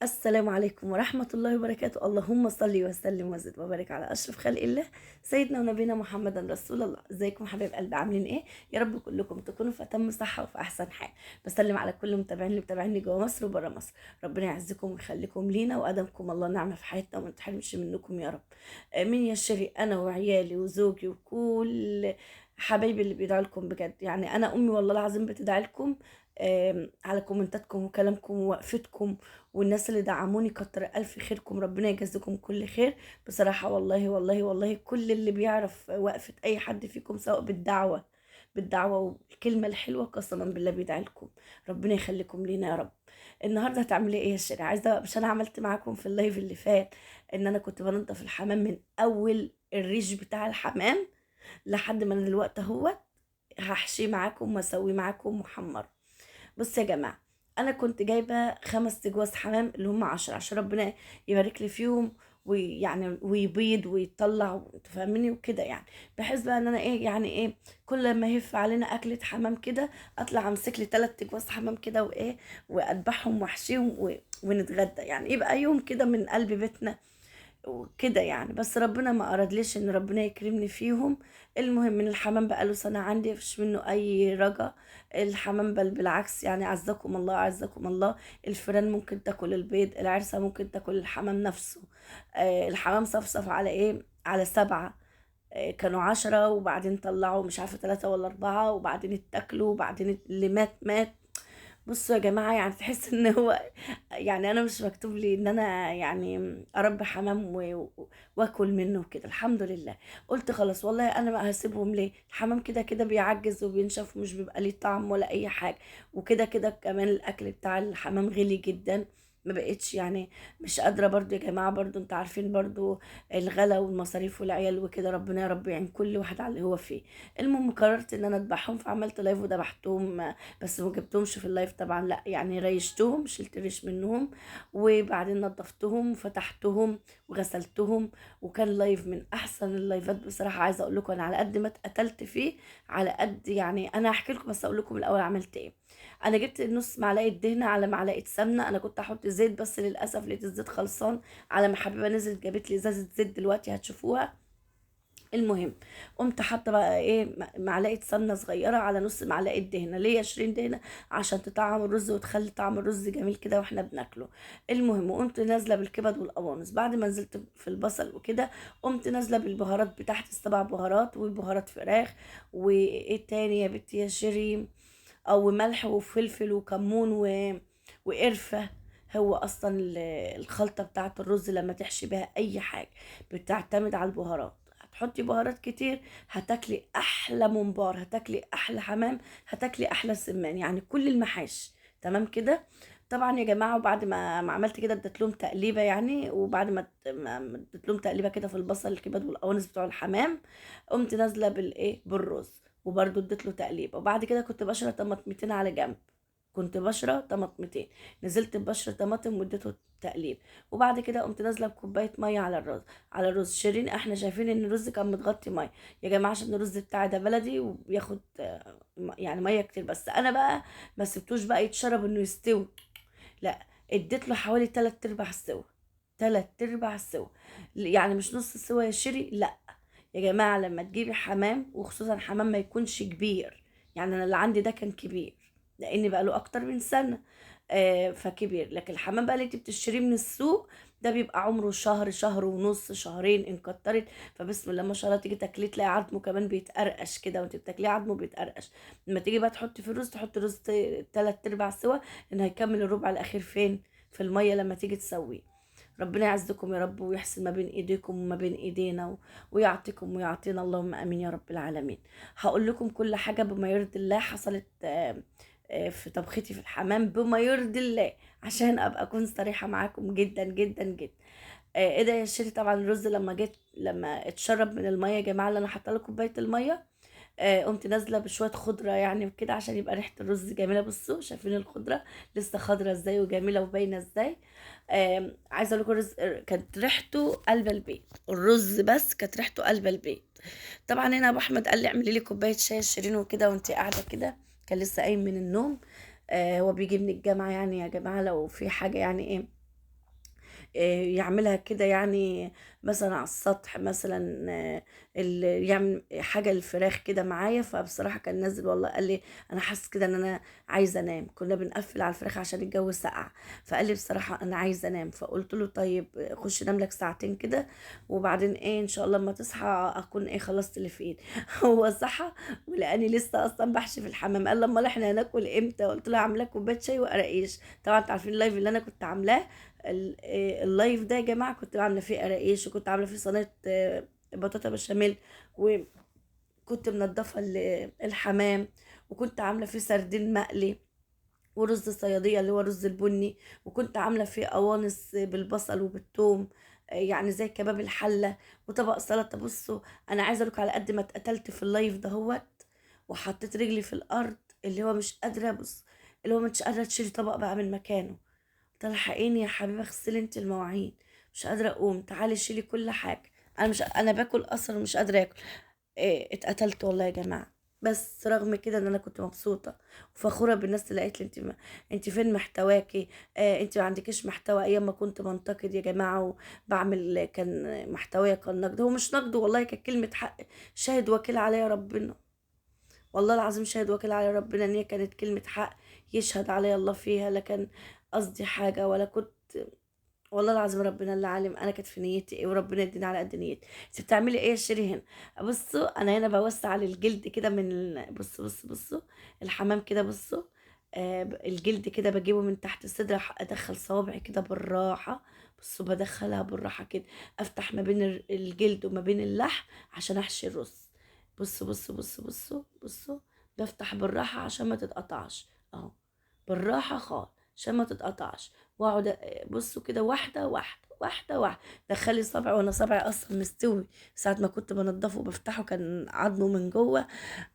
السلام عليكم ورحمة الله وبركاته. اللهم صل وسلم وزد وبارك على أشرف خلق الله سيدنا ونبينا محمد رسول الله. ازيكم حبايب قلبي، عاملين ايه؟ يا رب كلكم تكونوا في أتم صحة وفي أحسن حال. بسلم على كل متابعين اللي متابعيني جوه مصر وبره مصر. ربنا يعزكم ويخليكم لينا وأدمكم الله نعمة في حياتنا وما تحرمش منكم يا رب. مين يشتري أنا وعيالي وزوجي وكل حبايبي اللي بيدعوا لكم بجد. يعني أنا أمي والله العظيم بتدعي لكم على كومنتاتكم وكلامكم ووقفتكم، والناس اللي دعموني كتر ألف خيركم، ربنا يجازيكم كل خير. بصراحة والله والله والله كل اللي بيعرف وقفة أي حد فيكم سواء بالدعوة والكلمة الحلوة قسما بالله بيدعي لكم. ربنا يخليكم لينا يا رب. النهاردة هتعملي ايه يا شيري؟ عايزة، مش أنا عملت معاكم في اللايف اللي فات إن أنا كنت بنضف الحمام من أول الريش بتاع الحمام لحد ما أنا دلوقتي اهوت هحشيه معاكم واسويه معاكم محمر. بص يا جماعة، أنا كنت جايبة 5 جواز حمام اللي هم 10 عشان ربنا يبارك لي فيهم، ويعني ويبيض ويطلع، انتوا فاهميني وكده يعني. بحيث بقى ان انا ايه يعني ايه، كل ما يهف علينا اكلة حمام كده اطلع امسك لي 3 جواز حمام كده وايه، واذبحهم واحشيهم ونتغدى، يعني يبقى يوم كده من قلب بيتنا وكده يعني. بس ربنا ما أرادليش ان ربنا يكرمني فيهم. المهم ان الحمام بقاله سنة عندي مفيش منه اي رجا. الحمام بل بالعكس، يعني عزكم الله عزكم الله. الفيران ممكن تاكل البيض، العرسة ممكن تاكل الحمام نفسه. الحمام صفصف على ايه، على 7. كانوا 10 وبعدين طلعوا مش عارفة 3 ولا 4 وبعدين اتاكلوا وبعدين اللي مات مات. بصوا يا جماعة، يعني تحس ان هو يعني انا مش مكتوب لي ان انا يعني اربي حمام واكل منه كده. الحمد لله. قلت خلاص والله انا ما هسيبهم ليه، الحمام كده كده بيعجز وبينشف ومش بيبقى ليه طعم ولا اي حاجة. وكده كده كمان الاكل بتاع الحمام غلي جدا. ما بقتش يعني مش قادرة برضو يا جماعة، برضو انت عارفين برضو الغلا والمصاريف والعيال وكده. ربنا يا رب يعين كل واحد على اللي هو فيه. المهم قررت ان انا اذبحهم فعملت لايف وذبحتهم. بس ما جبتهمش في اللايف طبعا، لا يعني ريشتهم، شلت ريش منهم وبعدين نضفتهم وفتحتهم وغسلتهم. وكان لايف من احسن اللايفات بصراحه. عايزه اقول لكم انا على قد ما اتقتلت فيه، على قد يعني انا هحكي لكم، بس اقول لكم الاول عملت ايه. انا جبت نص معلقه دهنه على معلقه سمنه. انا كنت احط زيت بس للاسف لقيت الزيت خلصان. على ما حبيبه نزلت جابت لي ازازه زيت دلوقتي هتشوفوها. المهم قمت حاطه بقى ايه معلقه سمنه صغيره على نص معلقه دهنه، ليه 20 دهنه؟ عشان تطعم الرز وتخلي طعم الرز جميل كده واحنا بناكله. المهم وقمت نازله بالكبد والقوانص بعد ما نزلت في البصل وكده. قمت نازله بالبهارات بتاعت ال7 بهارات وبهارات فراخ. وايه تاني يا بنتي يا شيرين؟ او ملح وفلفل وكمون وقرفه. هو اصلا الخلطه بتاعت الرز لما تحشي بها اي حاجه بتعتمد على البهارات. هتحطي بهارات كتير هتاكلي احلى ممبار، هتاكلي احلى حمام، هتاكلي احلى سمان، يعني كل المحاشي تمام كده. طبعا يا جماعه، وبعد ما عملت كده اديت لهم تقليبه يعني، وبعد ما اديت لهم تقليبه كده في البصل الكبد والقوانص بتوع الحمام، قمت نازله بالايه بالرز وبرده اديت له تقليبه. وبعد كده كنت بشره طماطمتين على جنب، كنت بشره طماطمتين، نزلت ببشره طماطم واديته تقليب. وبعد كده قمت نازله بكوبايه ميه على الرز. على الرز شيرين احنا شايفين ان الرز كان متغطي ميه يا جماعه، عشان الرز بتاعي ده بلدي وبياخد يعني ميه كتير. بس انا بقى ما سبتوش بقى يتشرب انه يستوي، لا، اديت له حوالي 3/4 سوا. 3/4 سوا، يعني مش نص سوا يا شيري، لا. يا جماعة لما تجيبي حمام وخصوصا حمام ما يكونش كبير، يعني انا اللي عندي ده كان كبير لان بقى له اكتر من سنة. فكبير. لكن الحمام بقى اللي انت بتشتريه من السوق ده بيبقى عمره شهر، شهر ونص، شهرين ان كترت. فبسم الله ما شاء الله تيجي تاكليه تلاقي عظمه كمان بيتقرقش كده، وانت بتاكليه عظمه بيتقرقش. لما تيجي بقى تحطي في الرز تحطي رز 3/4 سوا، ان هيكمل الربع الاخير فين؟ في المية لما تيجي تسويه. ربنا يعزكم يا رب ويحسن ما بين ايديكم وما بين ايدينا ويعطيكم ويعطينا، اللهم امين يا رب العالمين. هقول لكم كل حاجه بما يرضي الله حصلت في طبختي في الحمام بما يرضي الله، عشان ابقى اكون صريحه معاكم جدا جدا جدا. ايه ده يا شيري؟ طبعا الرز لما اتشرب من الميه يا جماعه اللي انا حاطه له كوبايه الميه، قمت نازله بشويه خضره يعني وكده عشان يبقى ريحه الرز جميله. بصوا شايفين الخضره لسه خضره ازاي وجميله وباينه ازاي. عايزه اقول لكم الرز كانت ريحته قلب البيت، الرز بس كانت ريحته قلب البيت. طبعا هنا ابو احمد قال لي اعملي لي كوبايه شاي شيرين وكده وانت قاعده كده، كان لسه قايم من النوم. هو بيجي من الجامعه يعني يا جماعه، لو في حاجه يعني ايه يعملها كده يعني مثلا على السطح مثلا، يعمل حاجة للفراخ كده معايا. فبصراحة كان نازل والله قال لي انا حاسس كده ان انا عايزة انام، كنا بنقفل على الفراخ عشان الجو سقع. فقال لي بصراحة انا عايزة انام، فقلت له طيب خش نام لك ساعتين كده، وبعدين ايه ان شاء الله لما تصحى اكون ايه خلصت اللي في ايدي. هو صحى ولقاني لسه اصلا بحشي في الحمام، قال لما احنا هناكل امتى؟ قلت له عامله كوبايه شاي وقراقيش. طبعا انتوا عارفين اللايف اللي انا كنت عاملاه، اللايف ده يا جماعه كنت عامله فيه قراقيش، وكنت عامله فيه صينيه بطاطا بشاميل، وكنت منضفه الحمام، وكنت عامله فيه سردين مقلي، ورز صياديه اللي هو رز البني، وكنت عامله فيه قوانص بالبصل وبالثوم، يعني زي كباب الحله، وطبق سلطه. بصوا انا عايزه اقولك على قد ما اتقتلت في اللايف ده هوت، وحطيت رجلي في الارض، اللي هو مش قادره ابص، اللي هو مش قادره تشيلي طبق بقى من مكانه. تلحقيني يا حبيبه اغسلي انت المواعين، مش قادره اقوم، تعالي شيلي كل حاجه. انا باكل اصلا ومش قادره اكل. اتقتلت والله يا جماعه. بس رغم كده ان انا كنت مبسوطه وفخوره بالناس اللي قالت لي انت فين محتواكي؟ انت ما عندكيش محتوى. ايام ما كنت بنتقد يا جماعه وبعمل كان محتوايا كان نقد، هو مش نقد والله، كانت كلمه حق. شاهد وكيل عليا ربنا، والله العظيم شاهد وكيل على ربنا ان هي كانت كلمة حق، يشهد علي الله فيها. لا كان قصدي حاجة ولا كنت، والله العظيم ربنا اللي عالم انا كانت في نيتي ايه، وربنا يديني على قد نيتي. انت بتعملي ايه يا شيري هنا؟ بصوا انا هنا بوسع للجلد كده بصوا الحمام كده بصوا. الجلد كده بجيبه من تحت الصدر، ادخل صوابعي كده بالراحة. بصوا بدخلها بالراحة كده، افتح ما بين الجلد وما بين اللحم عشان احشي الرز. بصوا بفتح بالراحة عشان ما تتقطعش اهو، بالراحة خالص عشان ما تتقطعش. واقعد بصوا كده واحدة واحدة واحدة واحدة. دخلي صبعي وانا صبعي اصلا مستوي، ساعة ما كنت بنضفه وبفتحه كان عظمه من جوه،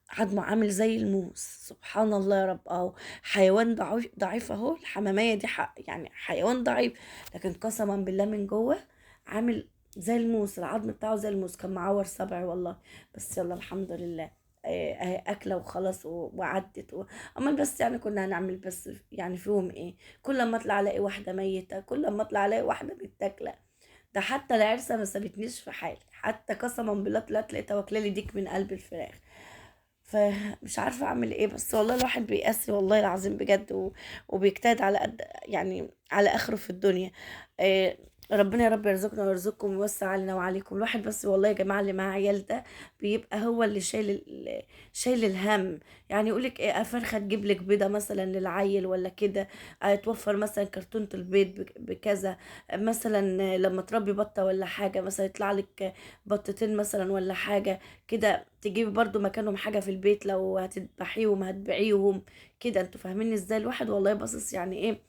عظمه عامل زي الموس. سبحان الله يا رب، اهو حيوان ضعيف ضعيف اهو، الحمامية دي يعني حيوان ضعيف، لكن قسما بالله من جوه عامل زي الموس، العظم بتاعه زي الموس، كان معور صبعي والله. بس يلا الحمد لله، اهي اكله وخلاص وعدت امال بس يعني كنا هنعمل بس يعني فيهم ايه؟ كل ما اطلع الاقي واحده ميته، كل ما اطلع الاقي واحده متاكله. ده حتى العرسه ما سابتنيش في حالي، حتى قسما بالله طلعت لقيتها واكله لي ديك من قلب الفراخ. فمش عارفه اعمل ايه، بس والله الواحد بيقاسي والله العظيم بجد وبيجتهد على قد يعني على اخره في الدنيا. آه، ربنا يا رب يرزقنا ويرزقكم ويوسع علينا وعليكم. الواحد بس والله يا جماعه اللي معاه عيال ده بيبقى هو اللي شايل الهم. يعني يقولك ايه، فرخه تجيب لك بيضه مثلا للعيل ولا كده، توفر مثلا كرتونه البيض بكذا، مثلا لما تربي بطه ولا حاجه مثلا يطلع لك بطتين مثلا ولا حاجه كده، تجيبي برضو مكانهم حاجة في البيت لو هتذبحيهم هتبيعيهم كده. انتوا فاهمين ازاي؟ الواحد والله باصص يعني ايه،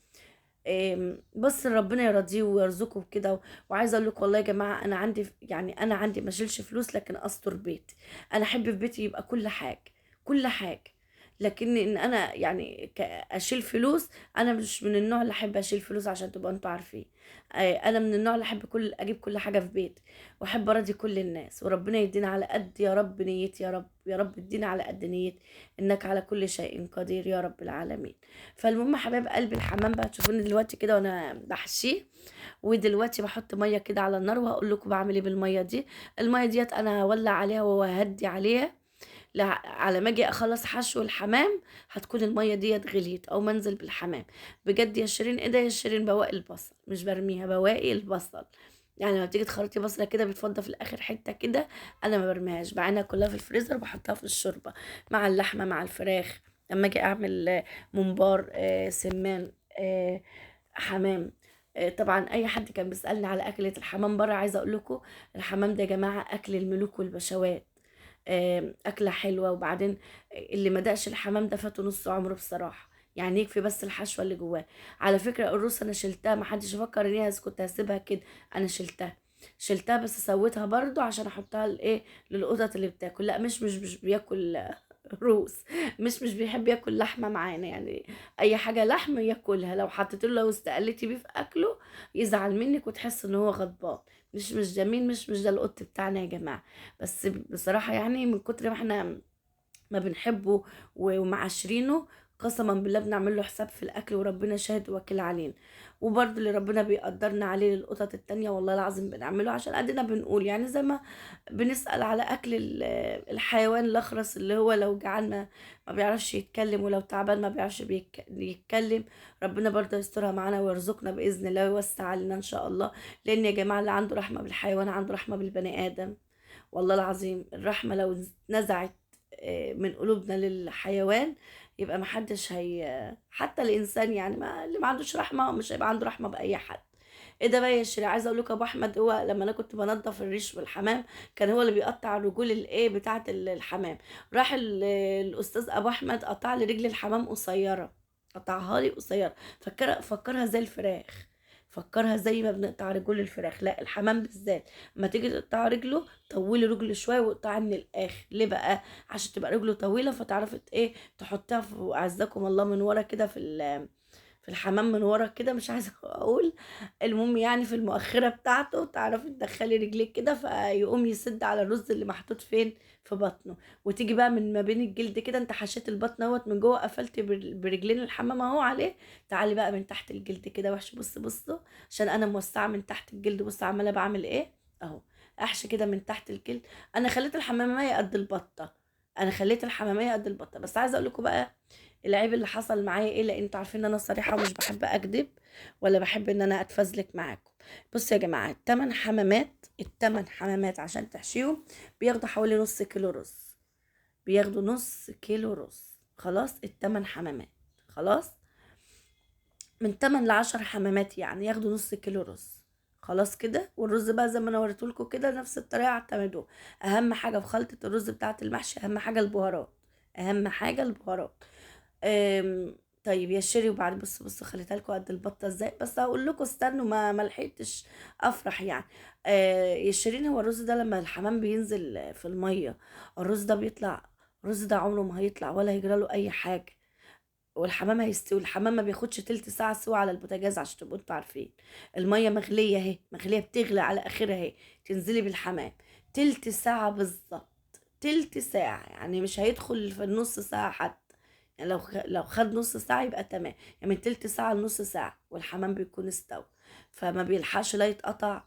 بس ربنا يرضيه ويرزقه كده. وعايزه اقول لك والله يا جماعه انا عندي يعني انا عندي ما اشيلش فلوس لكن استر بيتي. انا احب في بيتي يبقى كل حاجه، كل حاجه. لكن ان انا يعني اشيل فلوس، انا مش من النوع اللي احب اشيل فلوس عشان تبقى انتوا عارفين. انا من النوع اللي احب اجيب كل حاجه في بيتي، واحب ارضي كل الناس، وربنا يدينا على قد يا رب نيتي، يا رب يا رب ادينا على قد نيتي، انك على كل شيء قدير يا رب العالمين. فالمهم يا حبايب قلبي، الحمام بقى تشوفوني دلوقتي كده وانا بحشيه، ودلوقتي بحط ميه كده على النار، وهقول لكم بعمل ايه بالميه دي. الميه ديت انا هولع عليها وهدي عليها على ما اجي اخلص حشو الحمام، هتكون الميه ديت غليت او منزل بالحمام. بجد يا شيرين ايه ده يا شيرين؟ بواقي البصل مش برميها، بواقي البصل. يعني لما تيجي تخرطي بصله كده بتفضى في الاخر حته كده، انا ما برميهاش، بعينها كلها في الفريزر، بحطها في الشوربه مع اللحمه مع الفراخ. لما اجي اعمل ممبار، سمان، حمام. طبعا اي حد كان بيسالني على اكله الحمام بره، عايزه اقول لكم الحمام ده يا جماعه اكل الملوك والبشوات، أكلة حلوة. وبعدين اللي ما دقش الحمام ده فاته نص عمره بصراحة، يعني يكفي بس الحشوة اللي جواه. على فكرة الروس أنا شلتها، محدش يفكر إن هي كنت هسيبها كده، أنا شلتها بس سويتها برضو عشان أحطها لإيه، للقطط اللي بتاكل. لا مش بياكل روس، مش بيحب ياكل لحمة معانا يعني، أي حاجة لحم ياكلها، لو حطيت له لو استقلتي بيه في أكله يزعل منك وتحس إن هو غضبان. مش جميل، مش ده القط بتاعنا يا جماعة. بس بصراحة يعني من كتر ما احنا ما بنحبه ومعاشرينه، قسما بالله بنعمل له حساب في الاكل، وربنا شاهد وكيل علينا. وبرضه اللي ربنا بيقدرنا عليه للقطط التانية والله العظيم بنعمله، عشان قدنا بنقول يعني زي ما بنسأل على اكل الحيوان الاخرس اللي هو لو جعان ما بيعرفش يتكلم، ولو تعبان ما بيعرفش يتكلم. ربنا برضه يسترها معانا ويرزقنا باذن الله ويوسع علينا ان شاء الله. لان يا جماعه اللي عنده رحمه بالحيوان عنده رحمه بالبني ادم. والله العظيم الرحمه لو نزعت من قلوبنا للحيوان، يبقى محدش هي حتى الانسان يعني ما اللي ما عندوش رحمه مش هيبقى عنده رحمه باي حد. ايه ده بقى يا شيري؟ عايزه اقول لك ابو احمد هو لما انا كنت بنضف الريش والحمام كان هو اللي بيقطع الرجول الايه بتاعه الحمام. راح الاستاذ ابو احمد قطع لي رجل الحمام قصيره، قطعها لي قصيره. فكرها زي الفراخ، فكرها زي ما بنقطع رجول الفراخ. لا الحمام بالذات اما تيجي تقطع رجله طولي رجله شويه واقطعها من الاخر. ليه بقى؟ عشان تبقى رجله طويله فتعرفي ايه تحطها في اعزكم الله من ورا كده في الحمام من ورا كده، مش عايزه اقول. المهم يعني في المؤخره بتاعته تعرفي تدخلي رجليك كده فيقوم يسد على الرز اللي محطوط فين في بطنه. وتيجي بقى من ما بين الجلد كده، انت حشيت البطن اهوت من جوه قفلت برجلين الحمام اهو عليه. تعالي بقى من تحت الجلد كده وحش. بصوا عشان انا موسعه من تحت الجلد. بص عماله بعمل ايه اهو، احشي كده من تحت الجلد. انا خليت الحماميه قد البطه، انا خليت الحماميه قد البطه. بس عايزه اقول لكم بقى العيب اللي حصل معايا ايه، لان انتوا عارفين ان انا صريحه ومش بحب اكذب ولا بحب ان انا اتفزلك معاكم. بصوا يا جماعه، التمن حمامات عشان تحشيهم بياخدوا حوالي نص كيلو رز. بياخدوا نص كيلو رز. خلاص التمن حمامات، خلاص من 8 ل 10 حمامات يعني ياخدوا نص كيلو رز. خلاص كده. والرز بقى زي ما انا وريتهولكوا كده نفس الطريقه اعتمدوه. اهم حاجه في خلطه الرز بتاعه المحشي اهم حاجه البهارات، اهم حاجه البهارات. طيب يا شيري وبعد بصوا خليتها لكم قد البطه ازاي. بس هقول لكم استنوا ما لحقتش افرح يعني. يا شيرين هو الرز ده لما الحمام بينزل في الميه الرز ده بيطلع. الرز ده عمره ما هيطلع ولا هيجرى له اي حاجه، والحمام هيستوي. الحمام ما بياخدش تلت ساعة سوا على البوتاجاز عشان تبقوا انتوا عارفين. المية مغلية اهي، مغلية بتغلي على اخرها اهي. تنزلي بالحمام تلت ساعة بالظبط، تلت ساعة يعني مش هيدخل في النص ساعة حتى. يعني لو خد نص ساعة يبقى تمام. يعني من تلت ساعة لنص ساعة والحمام بيكون استوى. فما بيلحقش لا يتقطع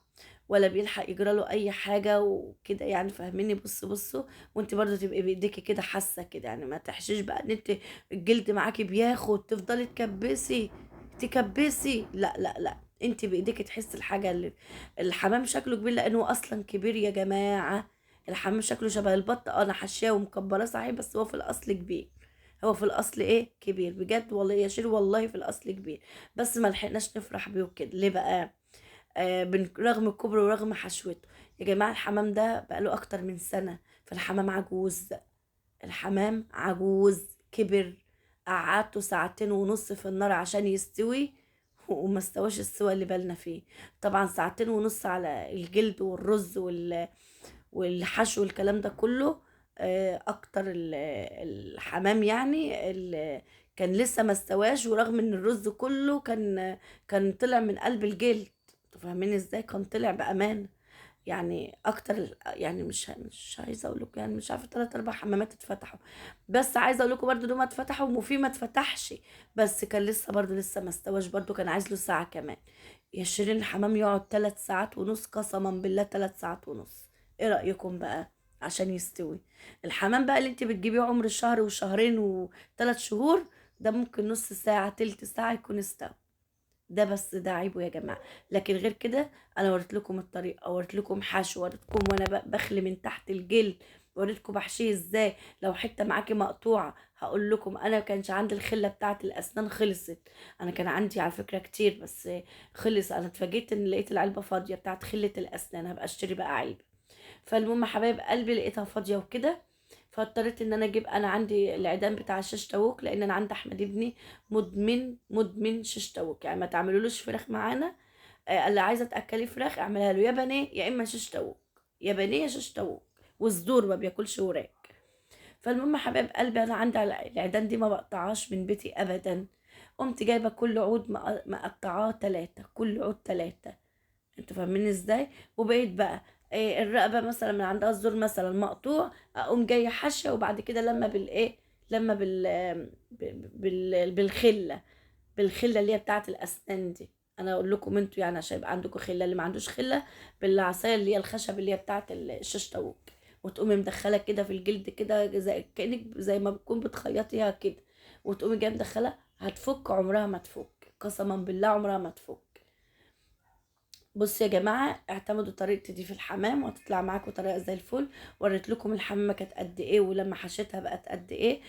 ولا بيلحق يجرى له اي حاجه وكده يعني. فاهميني؟ بصوا وانت برضو تبقي بايديكي كده حاسه كده يعني. ما تحشيش بقى ان انت الجلد معاكي بياخد تفضلي تكبسي. لا لا لا، انت بايديكي تحسي الحاجه اللي الحمام شكله كبير لانه اصلا كبير يا جماعه. الحمام شكله شبه البط. انا حشاه ومكبراه صحيح بس هو في الاصل كبير. هو في الاصل ايه كبير بجد والله يا شير، والله في الاصل كبير. بس ما لحقناش نفرح بيه كده. ليه بقى؟ رغم كبره ورغم حشوته. يا جماعة الحمام ده بقاله أكتر من سنة. فالحمام عجوز، الحمام عجوز كبر. قعدته ساعتين ونص في النار عشان يستوي وما استواش السوى اللي بالنا فيه. طبعا ساعتين ونص على الجلد والرز والحشو والكلام ده كله. اكتر الحمام يعني كان لسه ما استواش، ورغم ان الرز كله كان طلع من قلب الجلد. انتوا فاهمين ازاي؟ كان طلع بامان يعني اكتر. يعني مش عايزه اقول لكم يعني مش عارفه 3 4 حمامات اتفتحوا. بس عايزه اقول لكم برضو دول ما اتفتحوا وفي ما اتفتحش. بس كان لسه برضو لسه ما استواش برضو، كان عايز له ساعه كمان. يا شيرين الحمام يقعد 3 ساعات ونص، قسما بالله 3 ساعات ونص. ايه رايكم بقى عشان يستوي؟ الحمام بقى اللي انت بتجيبيه عمر شهر وشهرين و3 شهور ده ممكن نص ساعه تلت ساعه يكون استوى. ده بس ده عيبه يا جماعه. لكن غير كده انا وريت لكم الطريقه، وريت لكم حشو، وريتكم وانا بخلي من تحت الجلد، وريتكم بحشيه ازاي. لو حته معاكي مقطوعه هقول لكم. انا كانش عندي الخله بتاعه الاسنان خلصت. انا كان عندي على فكره كتير بس خلص. انا اتفاجئت ان لقيت العلبه فاضيه بتاعه خله الاسنان. هبقى اشتري بقى علبه. فالمهم حبايب قلبي لقيتها فاضيه وكده. فاضطريت ان انا اجيب. انا عندي العيدان بتاع الشيش تاووك لان انا عندي احمد ابني مدمن شيش تاووك. يعني ما تعملولوش فراخ معانا. اللي عايزه تاكليه فراخ اعملها له يا بانيه يا اما شيش تاووك، يا بانيه يا شيش تاووك. وصدور ما بياكلش وراك. فالمهم حبايب قلبي انا عندي العيدان دي ما بقطعهاش من بيتي ابدا. قمت جايبه كل عود مقطعاه 3، كل عود 3. انتوا فاهمين ازاي؟ وبقيت بقى الرقبه مثلا من عندها الزور مثلا مقطوع، اقوم جايه حاشيه. وبعد كده لما بالايه لما بالخله، بالخله اللي هي بتاعه الاسنان دي. انا اقول لكم انتوا يعني عشان يبقى عندكم خله، اللي ما عندوش خله بالعصايه اللي هي الخشب اللي هي بتاعه الشاش طاووق، وتقومي مدخله كده في الجلد كده زي كانك زي ما بتكون بتخيطيها كده، وتقومي جايه مدخله، هتفك عمرها ما تفك، قسما بالله عمرها ما تفك. بصوا يا جماعه، اعتمدوا طريقتي دي في الحمام وهتطلع معاكم طريقه زي الفل. وريت لكم الحمامه كانت قد ايه، ولما حشيتها بقت قد ايه.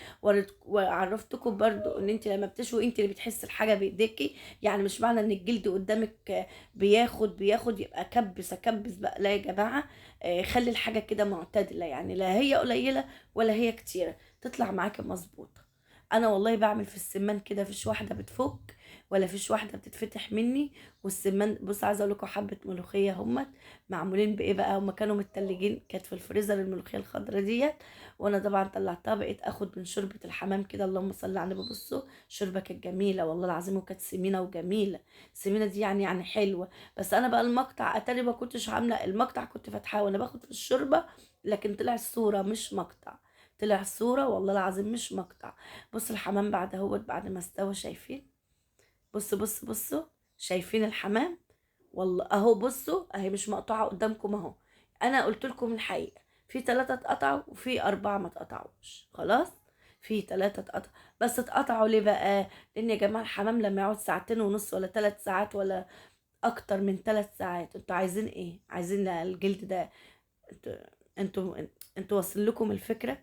وعرفتكم برضو ان انت لما بتشوي انت اللي بتحسي الحاجه بايديكي، يعني مش معنى ان الجلد قدامك بياخد يبقى كبس اكبس بقى، لا يا جماعه. خلي الحاجه كده معتدله، يعني لا هي قليله ولا هي كتيره، تطلع معاكي مظبوطه. انا والله بعمل في السمان كده، فيش واحده بتفك ولا فيش واحده بتتفتح مني. والسمان بص، عايزه اقول لكم حبه ملوخيه هم معمولين بايه بقى، هم كانوا متلجين، كانت في الفريزر الملوخيه الخضراء ديت. وانا طبعا طلعتها، بقيت اخد من شوربه الحمام كده، اللهم صل على النبي. بصوا شوربه كانت جميله والله العظيم، وكانت سمينه وجميله. السمينه دي يعني حلوه. بس انا بقى المقطع اتاري ما كنتش عامله المقطع، كنت فاتحاه وانا باخد في الشوربه، لكن طلع الصوره مش مقطع، طلع الصوره والله العظيم مش مقطع. بص الحمام بعد اهوت بعد ما استوى، شايفين؟ بصوا، شايفين الحمام؟ والله اهو بصوا، اهي مش مقطوعه قدامكم اهو. انا قلت لكم الحقيقه، في 3 اتقطعوا وفي 4 ما اتقطعوش، خلاص. في 3 اتقطعوا، بس اتقطعوا ليه بقى؟ لان يا جماعه الحمام لما يقعد ساعتين ونص ولا 3 ساعات ولا اكتر من 3 ساعات، انتوا عايزين ايه؟ عايزين الجلد ده؟ انتوا انتوا انتوا واصل لكم الفكره؟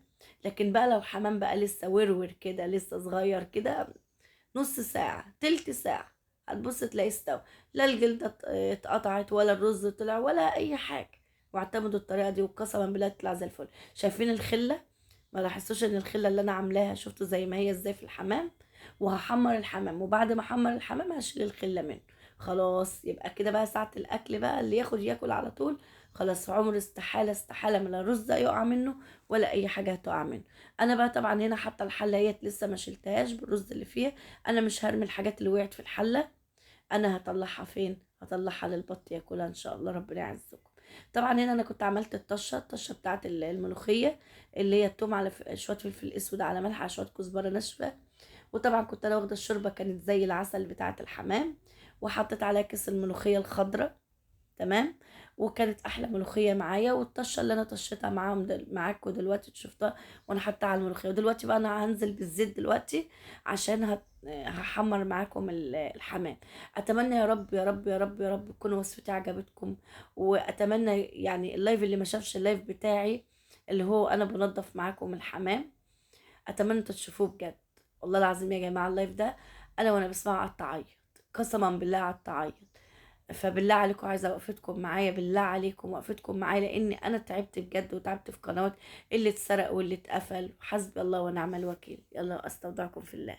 لكن بقى لو حمام بقى لسه ورور كده، لسه صغير كده، نص ساعة تلت ساعة هتبص تلاقي استوى. لا الجلدة اتقطعت ولا الرز طلع ولا أي حاجة. واعتمدوا الطريقة دي وقسما بالله تطلع زي الفل. شايفين الخلة؟ ما لاحظتوش ان الخلة اللي انا عاملاها شفتوا زي ما هي ازاي في الحمام؟ وهحمر الحمام، وبعد ما احمر الحمام هشيل الخلة منه. خلاص يبقى كده بقى ساعة الأكل بقى، اللي ياخد ياكل على طول. خلاص عمر استحالة استحالة من الرز يقع منه ولا أي حاجة هتقع منه. أنا بقى طبعا هنا حتى الحلة هي لسه ما شلتهاش بالرز اللي فيها. انا مش هرمي الحاجات اللي وقعت في الحله، انا هطلعها فين؟ هطلعها للبط ياكلها ان شاء الله، ربنا يعزكم. طبعا هنا انا كنت عملت الطشه بتاعه الملوخيه، اللي هي التوم على شويه فلفل اسود على ملح على شويه كزبره ناشفه. وطبعا كنت انا واخده الشوربه كانت زي العسل بتاعه الحمام، وحطيت عليها كيس الملوخيه الخضراء، تمام. وكانت احلى ملوخيه معايا. والطشه اللي انا طشيتها معاكم دلوقتي شفتها وانا حاطه على الملوخيه. ودلوقتي بقى انا هنزل بالزيت دلوقتي عشان هحمر معاكم الحمام. اتمنى يا رب يا رب يا رب يا رب تكون وصفتي عجبتكم. واتمنى يعني اللايف اللي ما شافش اللايف بتاعي اللي هو انا بنضف معاكم الحمام، اتمنى انتوا تشوفوه بجد. والله العظيم يا جماعه اللايف ده انا وانا بسمعه قعدت اعيط، قسما بالله قعدت اعيط. فبالله عليكم عايزه وقفتكم معايا، بالله عليكم وقفتكم معايا، لان انا تعبت بجد، وتعبت في قنوات اللي اتسرق واللي اتقفل. حسبي الله ونعم الوكيل. يلا استودعكم في الله.